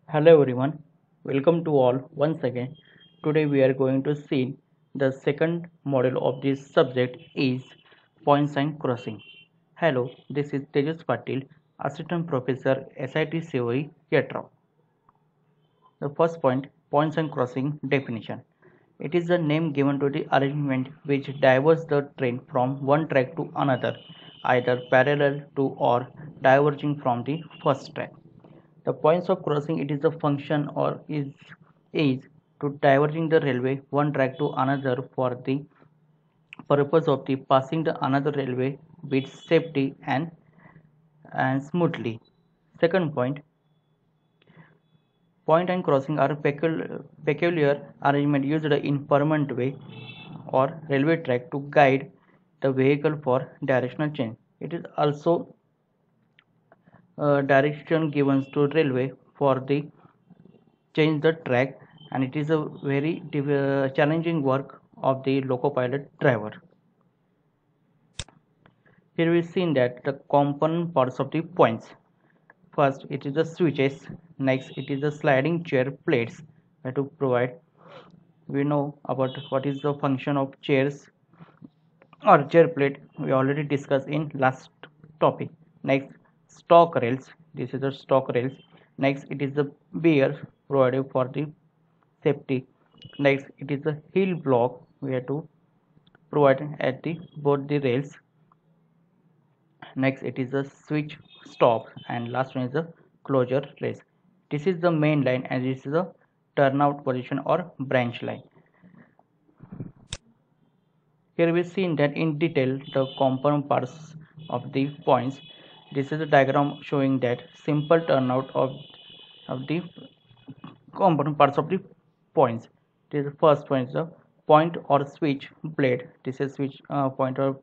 Hello everyone, welcome to all once again. Today we are going to see the second module of this subject is point sign crossing. Hello, this is Tejas Patil, Assistant Professor SIT COE Yetra. The first point sign crossing definition. It is the name given to the arrangement which diverges the train from one track to another, either parallel to or diverging from the first track. The points of crossing it is a function or is to diverging the railway one track to another for the purpose of the passing the another railway with safety and smoothly. Second point and crossing are peculiar arrangement used in permanent way or railway track to guide the vehicle for directional change. It is also direction given to railway for the change the track, and it is a very challenging work of the loco pilot driver. Here we seen that the component parts of the points. First it is the switches, next it is the sliding chair plates where to provide. We know about what is the function of chairs or chair plate, we already discussed in last topic. Next, stock rails, this is the stock rails. Next it is the beer provided for the safety. Next it is the heel block we have to provide at the both the rails. Next it is the switch stop, and last one is the closure rails. This is the main line and this is the turnout position or branch line. Here we seen that in detail the component parts of the points. This is a diagram showing that simple turnout of the component parts of the points. This is the first one is the point or switch blade. This is switch point or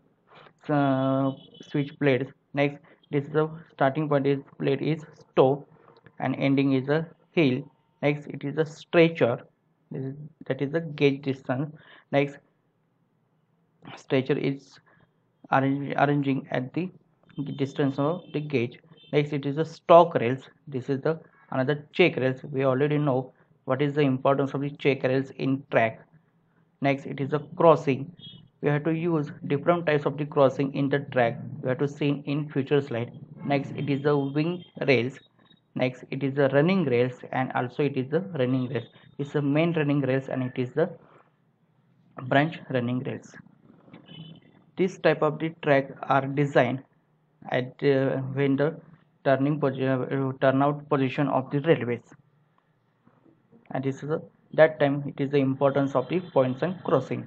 uh, switch blades. Next, this is the starting point is blade is toe and ending is a heel. Next, it is a stretcher. That is the gauge distance. Next, stretcher is arranging at the distance of the gauge. Next it is the stock rails. This is the another check rails. We already know what is the importance of the check rails in track. Next it is the crossing. We have to use different types of the crossing in the track. We have to see in future slide. Next it is the wing rails. Next it is the running rails, and also it is the running rails. It's the main running rails and it is the branch running rails. This type of the track are designed at when the turnout position of the railways, and this is that time it is the importance of the points and crossing.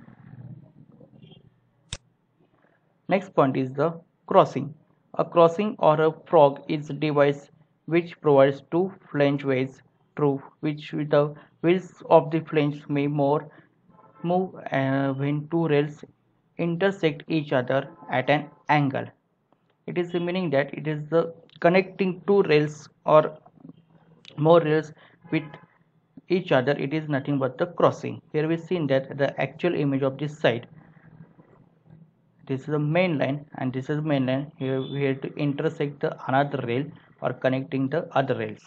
Next point is the crossing. A crossing or a frog is a device which provides two flange ways through which the wheels of the flange may more move when two rails intersect each other at an angle. It is the meaning that it is the connecting two rails or more rails with each other. It is nothing but the crossing. Here we seen that the actual image of this side. This is the main line and this is the main line. Here we have to intersect the another rail or connecting the other rails.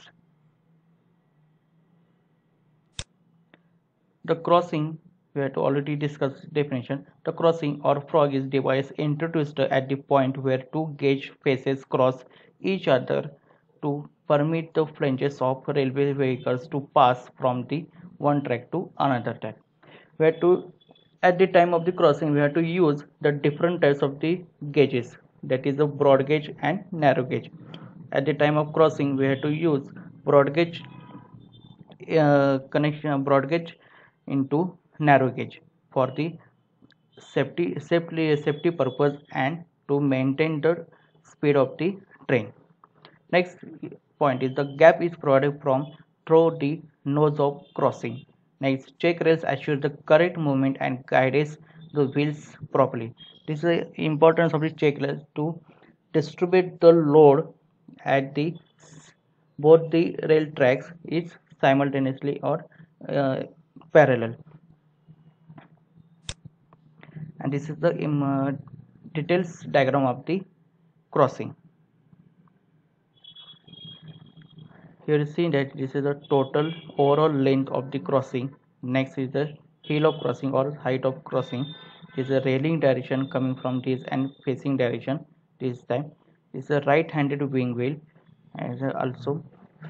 The crossing, we have to already discuss definition. The crossing or frog is device introduced at the point where two gauge faces cross each other to permit the flanges of railway vehicles to pass from the one track to another track. We have to at the time of the crossing we have to use the different types of the gauges, that is the broad gauge and narrow gauge. At the time of crossing we have to use broad gauge connection broad gauge into narrow gauge for the safety purpose and to maintain the speed of the train. Next point is the gap is provided from through the nose of crossing. Next, check rails assure the correct movement and guides the wheels properly. This is the importance of the check rails to distribute the load at the both the rail tracks is simultaneously or uh, parallel. And this is the details diagram of the crossing. Here you see that this is the total overall length of the crossing. Next is the hill of crossing or height of crossing. This is the railing direction coming from this and facing direction this time. This is a right-handed wing wheel and also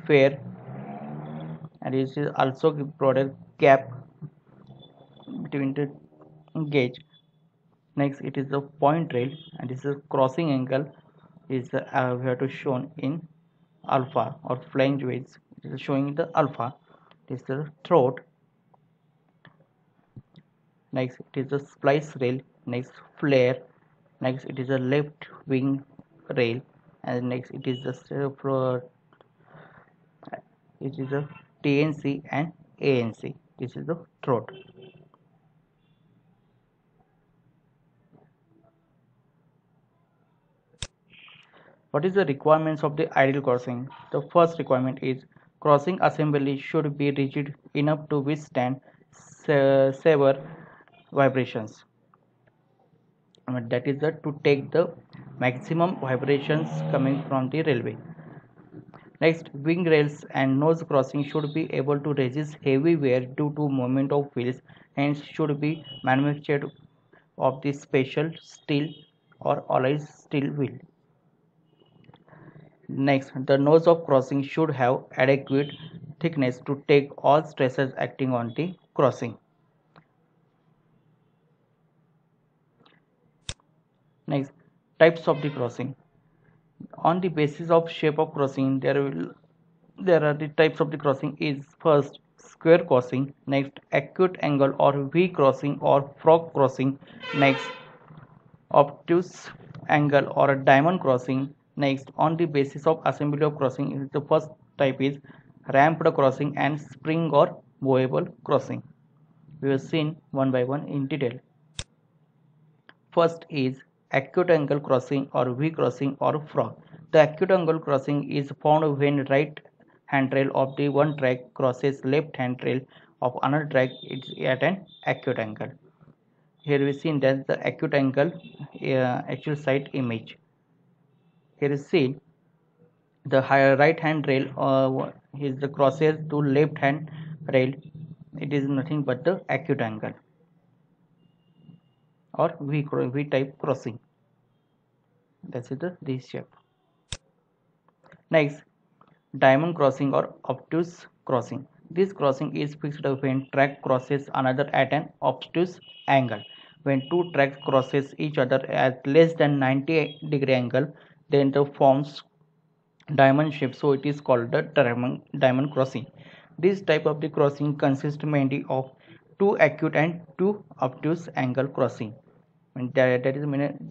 fair, and this is also product gap between the gauge. Next it is the point rail, and this is crossing angle is we have to shown in alpha or flange weights. It is showing the alpha. This is the throat. Next it is the splice rail. Next flare. Next it is a left wing rail, and next it is the it is a TNC and ANC. This is the throat. What is the requirements of the ideal crossing? The first requirement is crossing assembly should be rigid enough to withstand severe vibrations. That is to take the maximum vibrations coming from the railway. Next, wing rails and nose crossing should be able to resist heavy wear due to movement of wheels, hence should be manufactured of the special steel or alloy steel wheel. Next, the nose of crossing should have adequate thickness to take all stresses acting on the crossing. Next, types of the crossing. On the basis of shape of crossing, there are the types of the crossing is first square crossing, next acute angle or V crossing or frog crossing, next obtuse angle or a diamond crossing. Next, on the basis of assembly of crossing, the first type is ramped crossing and spring or movable crossing. We have seen one by one in detail. First is acute angle crossing or V crossing or frog. The acute angle crossing is found when right handrail of the one track crosses left handrail of another track. It's at an acute angle. Here we see that the acute angle actual side image. Here is seen the right hand rail is the crosses to left hand rail. It is nothing but the acute angle or V type crossing. That's it, this shape. Next, diamond crossing or obtuse crossing. This crossing is fixed when track crosses another at an obtuse angle. When two tracks crosses each other at less than 90-degree angle, then the forms diamond shape, so it is called the diamond crossing. This type of the crossing consists mainly of two acute and two obtuse angle crossing. And that is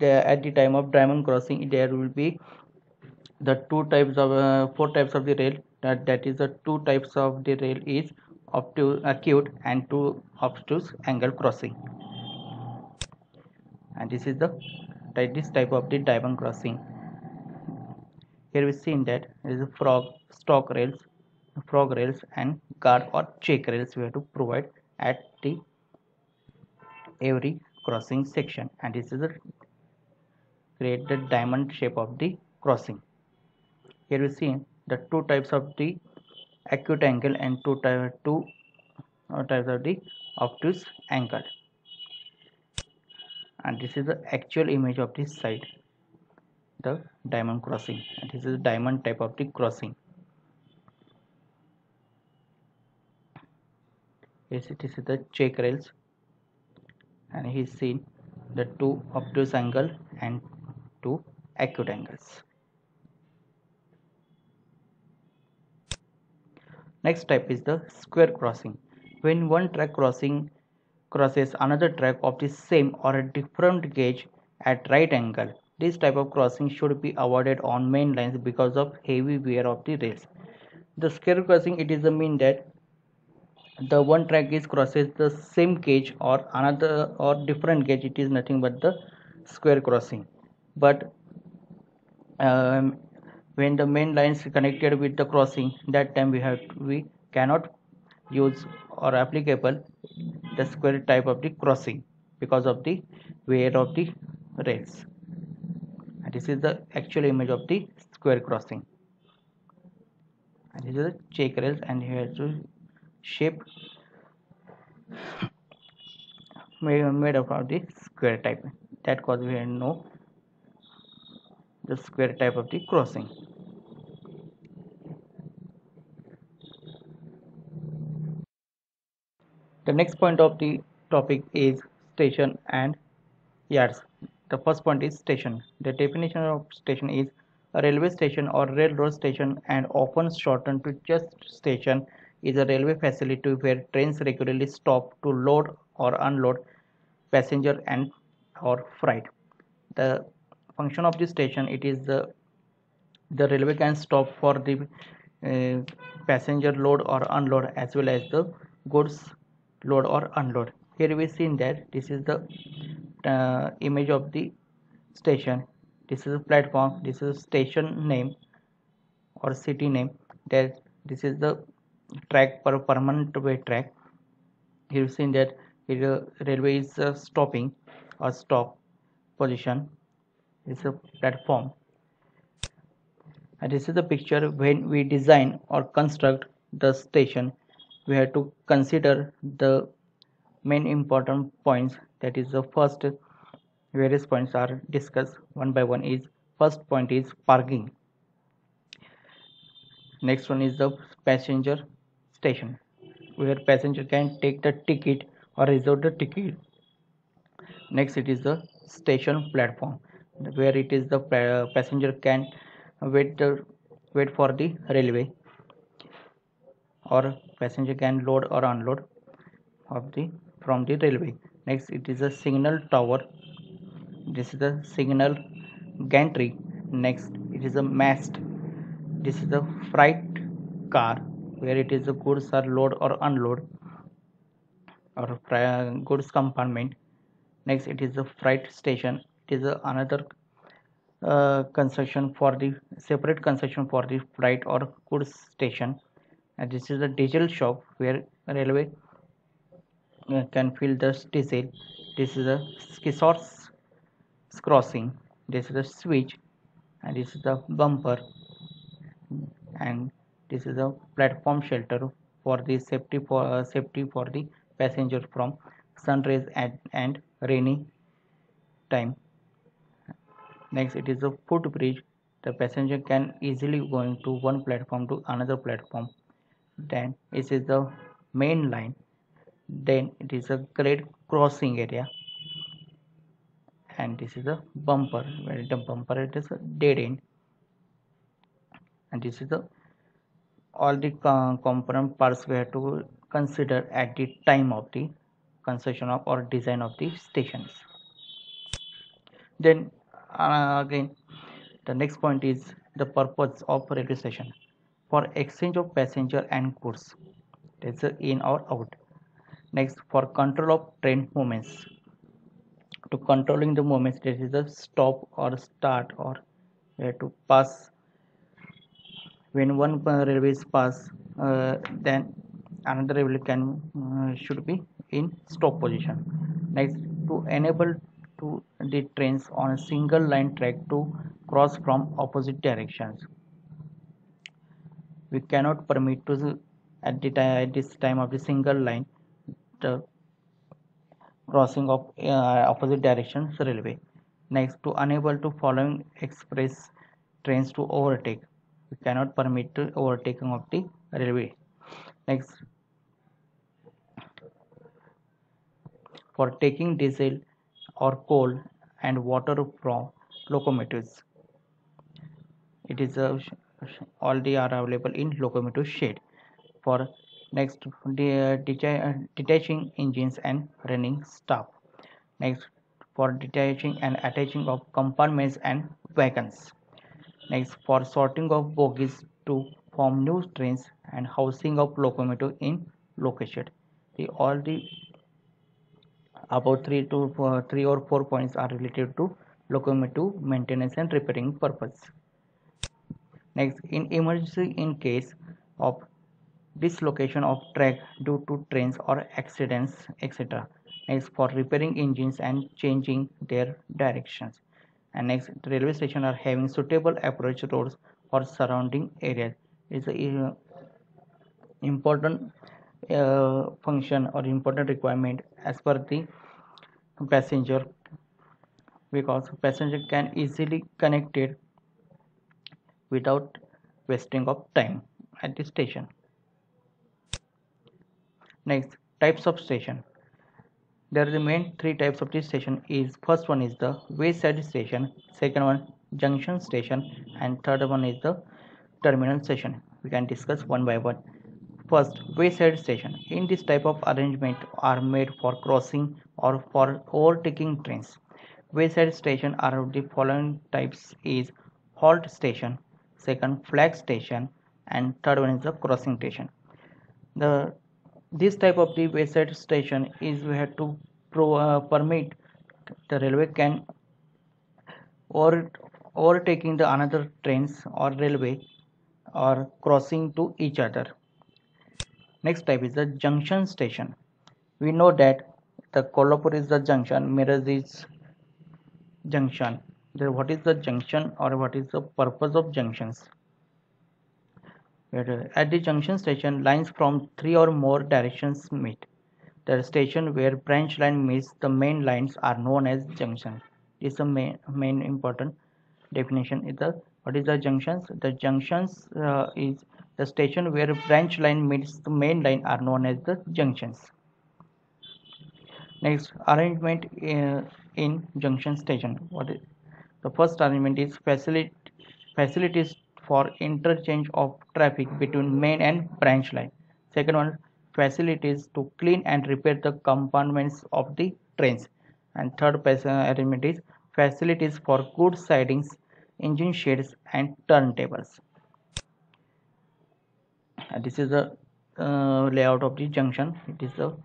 at the time of diamond crossing there will be the four types of the rail. That is the two types of the rail is acute and two obtuse angle crossing, and this is the this type of the diamond crossing. Here we see that there is a frog rails and guard or check rails we have to provide at the every crossing section, and this is the create the diamond shape of the crossing. Here we see the two types of the acute angle and two types of the obtuse angle, and this is the actual image of this side, the diamond crossing, and this is the diamond type of the crossing. Yes, this is the check rails, and he's seen the two obtuse angle and two acute angles. Next type is the square crossing. When one track crosses another track of the same or a different gauge at right angle, this type of crossing should be avoided on main lines because of heavy wear of the rails. The square crossing, it is the mean that the one track is crosses the same gauge or another or different gauge. It is nothing but the square crossing. But when the main lines connected with the crossing, that time we cannot use or applicable the square type of the crossing because of the wear of the rails. And this is the actual image of the square crossing. and this is a check rails, and here is the shape made up of the square type. That cause we know the square type of the crossing. The next point of the topic is station and yards. The first point is station. The definition of station is a railway station or railroad station, and often shortened to just station, is a railway facility where trains regularly stop to load or unload passenger and or freight. The function of the station, it is the railway can stop for the passenger load or unload, as well as the goods load or unload. Here we seen that this is the image of the station. This is a platform, this is a station name or city name. That this is the track per permanent way track. Here you seen that here railway is stopping or stop position. This is a platform, and this is the picture. When we design or construct the station, we have to consider the main important points. That is the first, various points are discussed one by one. Is first point is parking. Next one is the passenger station, where passenger can take the ticket or reserve the ticket. Next it is the station platform, where it is the passenger can wait the wait for the railway, or passenger can load or unload of the from the railway. Next it is a signal tower. This is the signal gantry. Next it is a mast. This is the freight car, where it is the goods are load or unload, or goods compartment. Next it is the freight station. It is another construction for the separate construction for the freight or goods station. And this is the diesel shop, where railway can fill the diesel. This is the scissors crossing. This is the switch, and this is the bumper, and this is a platform shelter for the safety for the passenger from sun rays and rainy time. Next it is a footbridge. The passenger can easily go into one platform to another platform. Then this is the main line. Then it is a grade crossing area, and this is a bumper, where the bumper it is a dead end. And this is the all the component parts we have to consider at the time of the construction of or design of the stations. Then again, the next point is the purpose of railway station: for exchange of passenger and goods. That's a in or out. Next, for control of train movements. To controlling the movements, there is a stop or start, or to pass. When one railway is pass, then another railway can should be in stop position. Next, to enable to the trains on a single line track to cross from opposite directions. We cannot permit to at this time of the single line the crossing of opposite directions railway. Next, to unable to following express trains to overtake. We cannot permit the overtaking of the railway. Next, for taking diesel or coal and water from locomotives. It is all they are available in locomotive shed. For next, detaching engines and running staff. Next, for detaching and attaching of compartments and wagons. Next, for sorting of bogies to form new trains and housing of locomotive in location. All the about three or four points are related to locomotive maintenance and repairing purpose. Next, in emergency in case of dislocation of track due to trains or accidents, etc. Next, for repairing engines and changing their directions. And next, the railway station are having suitable approach roads for surrounding areas. Is important function or important requirement as per the passenger, because passenger can easily connect it without wasting of time at the station. Next, types of station. There are the main three types of this station. Is first one is the wayside station, second one junction station, and third one is the terminal station. We can discuss one by one. First, wayside station. In this type of arrangement are made for crossing or for overtaking trains. Wayside station are of the following types: is halt station, second flag station, and third one is the crossing station. The this type of the wayside station is we have to permit the railway can or overtaking the another trains or railway or crossing to each other. Next type is the junction station. We know that the Kolhapur is the junction, Miraz is junction. What is the junction or what is the purpose of junctions? At the junction station, lines from three or more directions meet. The station where branch line meets the main lines are known as junction. This is the main important definition. Is the what is the junctions? The junctions is the station where branch line meets the main line are known as the junctions. Next, arrangement in junction station. What is the first arrangement is facilities for interchange of traffic between main and branch line. Second one, facilities to clean and repair the compartments of the trains. And third arrangement is facilities for goods sidings, engine shades, and turntables. This is the layout of the junction. It is the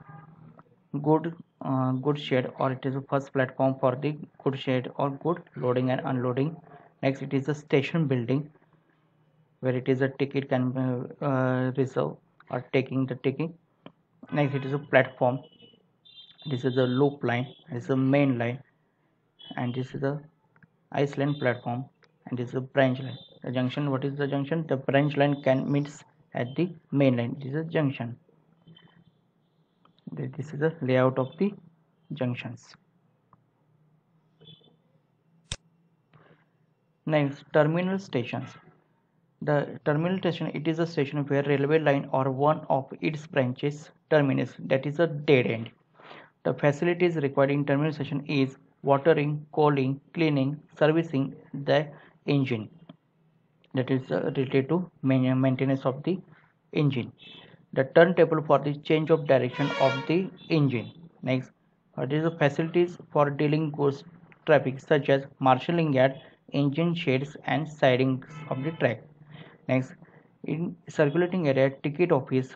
good shed, or it is the first platform for the good shed or good loading and unloading. Next, it is a station building where it is a ticket can reserve or taking the ticket. Next, it is a platform. This is a loop line. This is a main line, and this is the island platform, and this is a branch line. The junction. What is the junction? The branch line can meets at the main line. This is a junction. This is the layout of the junctions. Next, terminal stations. The terminal station, it is a station where railway line or one of its branches terminus, that is a dead end. The facilities required in terminal station is watering, cooling, cleaning, servicing the engine. That is related to maintenance of the engine. The turntable for the change of direction of the engine. Next, what is the facilities for dealing goods traffic such as marshalling yard, engine shades, and sidings of the track. Next, in circulating area, ticket office,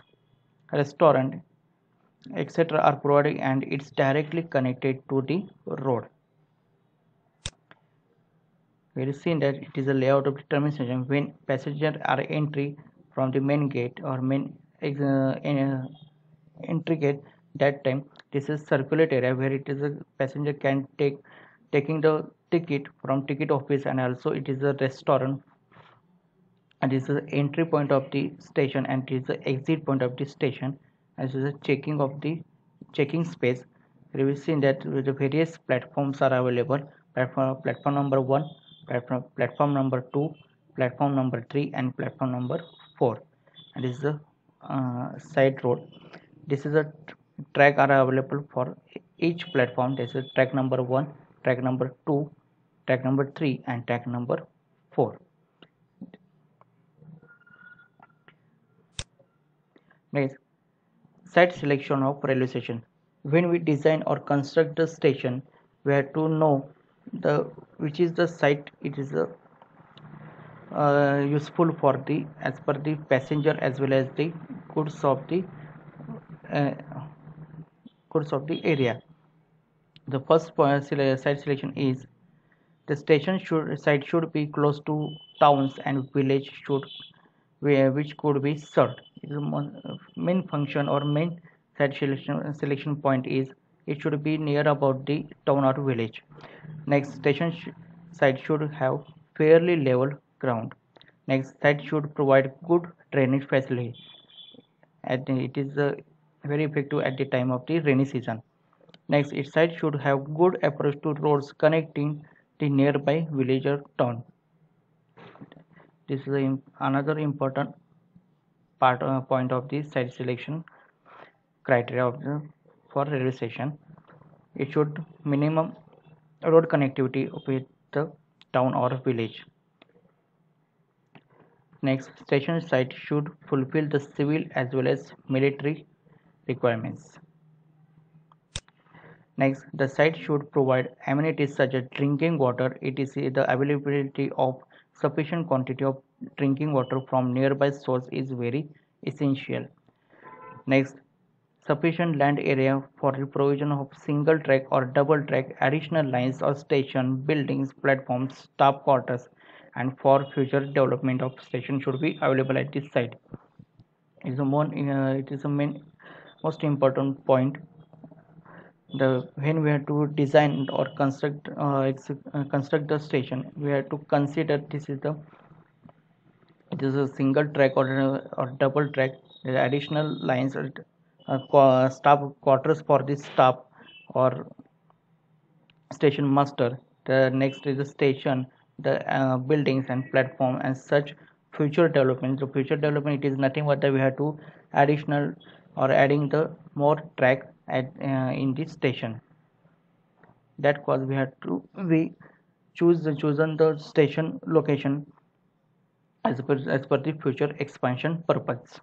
restaurant, etc. are provided and it's directly connected to the road. We have seen that it is a layout of the terminal station. When passengers are entry from the main gate or main entry gate, that time this is circulate area where it is a passenger can taking the ticket from ticket office, and also it is a restaurant, and this is the entry point of the station, and it is the exit point of the station, and this is the checking of the checking space. We have seen that the various platforms are available: platform number 1, platform number 2, platform number 3, and platform number 4. And this is the side road. This is a track are available for each platform. This is track number 1, track number 2, track number 3, and track number 4. Next, site selection of railway station. When we design or construct the station, we have to know the which is the site it is useful for the as per the passenger as well as the goods of the uh, goods of the area. The first site selection is the station site should be close to towns and village which could be served. Main function or main site selection point is it should be near about the town or village. Next, station site should have fairly level ground. Next, site should provide good drainage facility. it is very effective at the time of the rainy season. Next, its site should have good approach to roads connecting the nearby village or town. This is another important point of the site selection criteria of for railway station. It should minimum road connectivity with the town or village. Next, station site should fulfill the civil as well as military requirements. Next, the site should provide amenities such as drinking water, etc. The availability of sufficient quantity of drinking water from nearby source is very essential. Next, sufficient land area for the provision of single track or double track, additional lines or station, buildings, platforms, staff quarters, and for future development of station should be available at this site. It is a most important point. When we have to design or construct the station, we have to consider it is a single track or double track. There are additional lines or staff quarters for the staff or station master. The next is the station, the buildings and platform and such future development. So future development, it is nothing but that we have to additional or adding the more track in this station. That cause we chosen the station location as per the future expansion purpose.